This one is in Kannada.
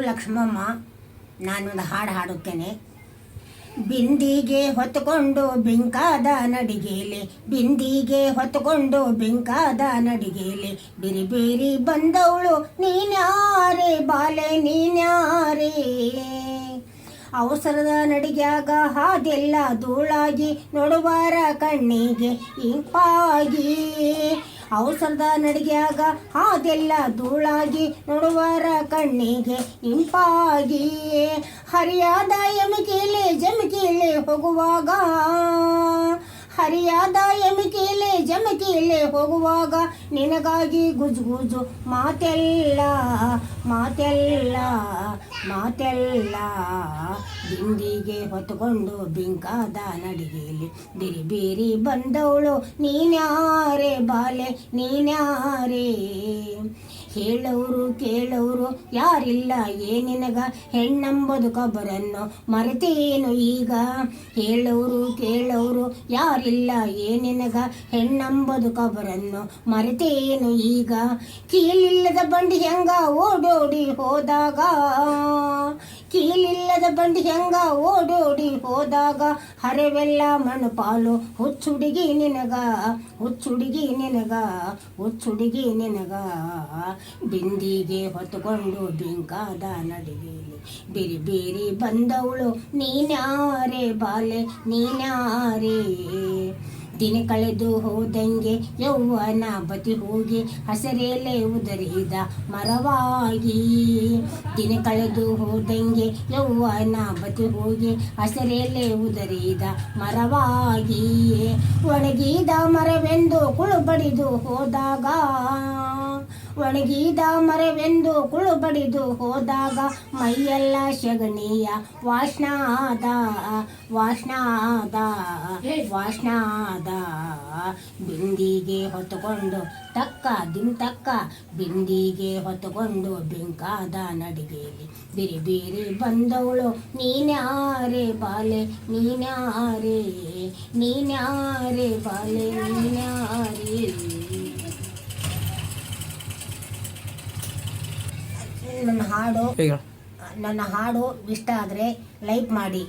ಲಕ್ಷ್ಮಮ್ಮ. ನಾನೊಂದು ಹಾಡು ಹಾಡುತ್ತೇನೆ. ಬಿಂದಿಗೆ ಹೊತ್ತುಕೊಂಡು ಬಿಂಕಾದ ನಡಿಗೇಲೆ, ಬಿಂದಿಗೆ ಹೊತ್ತುಕೊಂಡು ಬಿಂಕಾದ ನಡಿಗೇಲೆ, ಬಿರಿ ಬಿರಿ ಬಂದವಳು ನೀನ್ಯಾರೇ ಬಾಲೆ ನೀನ್ಯಾರೇ. ಅವಸರದ ನಡಿಗ್ಯಾಗ ಹಾದೆಲ್ಲ ಧೂಳಾಗಿ ನೋಡುವರ ಕಣ್ಣಿಗೆ ಇಂಪಾಗಿ. ಅವಸರದ ನಡಿಗ್ಯಾಗ ಹಾದೆಲ್ಲ ಧೂಳಾಗಿ ನೋಡುವರ ಕಣ್ಣಿಗೆ ಇಂಪಾಗಿ. ಹರಿಯಾದ ಎಮಿಕೇಲೆ ಜಮಕೇಲೆ ಹೋಗುವಾಗ, ಹರಿಯಾದ ಎಮಿಕೇಲೆ ಜಮಕೇಲೆ ಹೋಗುವಾಗ, ನಿನಗಾಗಿ ಗುಜುಗುಜು ಮಾತೆಲ್ಲ ಮಾತೆಲ್ಲ ಮಾತೆಲ್ಲ. ಬಿಂದಿಗೆ ಹೊತ್ತುಕೊಂಡು ಬಿಂಕಾದ ನಡಿಗೇಲಿ, ಬಿರಿ ಬಿರಿ ಬಂದವಳು ನೀನ್ಯಾರೇ ಬಾಲೆ ನೀನ್ಯಾರೇ. ಹೇಳೋರು ಕೇಳೋರು ಯಾರಿಲ್ಲ ಏನಿನಗ, ಹೆಣ್ಣಂಬುದು ಕಬರನ್ನು ಮರೆತೇನು ಈಗ. ಹೇಳೋರು ಕೇಳೋರು ಯಾರಿಲ್ಲ ಏನಿನಗ, ಹೆಣ್ಣಂಬುದು ಕಬರನ್ನು ಮರೆತೇನು ಈಗ. ಕೀಲಿಲ್ಲದ ಬಂಡಿ ಹೆಂಗ ಓಡೋಡಿ ಹೋದಾಗ, ಕೀಲಿಲ್ಲದ ಬಂಡಿ ಹೆಂಗ ಓಡೋಡಿ ಹೋದಾಗ, ಹರವೆಲ್ಲ ಮಣ್ಣು ಪಾಲು ಹುಚ್ಚುಡುಗಿ ನಿನಗ, ಹುಚ್ಚುಡುಗಿ ನಿನಗ, ಹುಚ್ಚುಡುಗಿ ನಿನಗ. ಬಿಂದಿಗೆ ಹೊತ್ತುಕೊಂಡು ಬಿಂಕಾದ ನಡಿಗೇಲಿ, ಬಿರಿ ಬಿರಿ ಬಂದವಳು ನೀನ್ಯಾರೇ ಬಾಲೆ ನೀನ್ಯಾರೇ. ದಿನ ಕಳೆದು ಹೋದಂಗೆ ಯೌವನ ಬತಿ ಹೋಗಿ ಹಸರೇಲೆ ಉದರಿದ ಮರವಾಗಿ. ದಿನ ಕಳೆದು ಹೋದಂಗೆ ಯೌವನ ಬತಿ ಹೋಗಿ ಹಸರೇಲೆ ಉದರಿದ ಮರವಾಗಿ. ಒಣಗಿದ ಮರವೆಂದು ಕುಳುಬಡಿದು ಹೋದಾಗ, ಒಣಗಿದ ಮರವೆಂದು ಕುಳುಬಡಿದು ಹೋದಾಗ, ಮೈಯೆಲ್ಲ ಸಗಣಿಯ ವಾಸ್ನಾದ ವಾಸ್ನಾದ ವಾಸ್ನಾದ. ಬಿಂದಿಗೆ ಹೊತ್ತುಕೊಂಡು ತಕ್ಕ ತಕ್ಕ, ಬಿಂದಿಗೆ ಹೊತ್ತುಕೊಂಡು ಬಿಂಕಾದ ನಡಿಗೇಲಿ, ಬಿರಿ ಬಿರಿ ಬಂದವಳು ನೀನ್ಯಾರೇ ಬಾಲೆ ನೀನ್ಯಾರೇ, ನೀನ್ಯಾರೇ ಬಾಲೆ ನೀನ್ಯಾರೇ. ನನ್ನ ಹಾಡು ಇಷ್ಟ ಆದರೆ ಲೈಕ್ ಮಾಡಿ.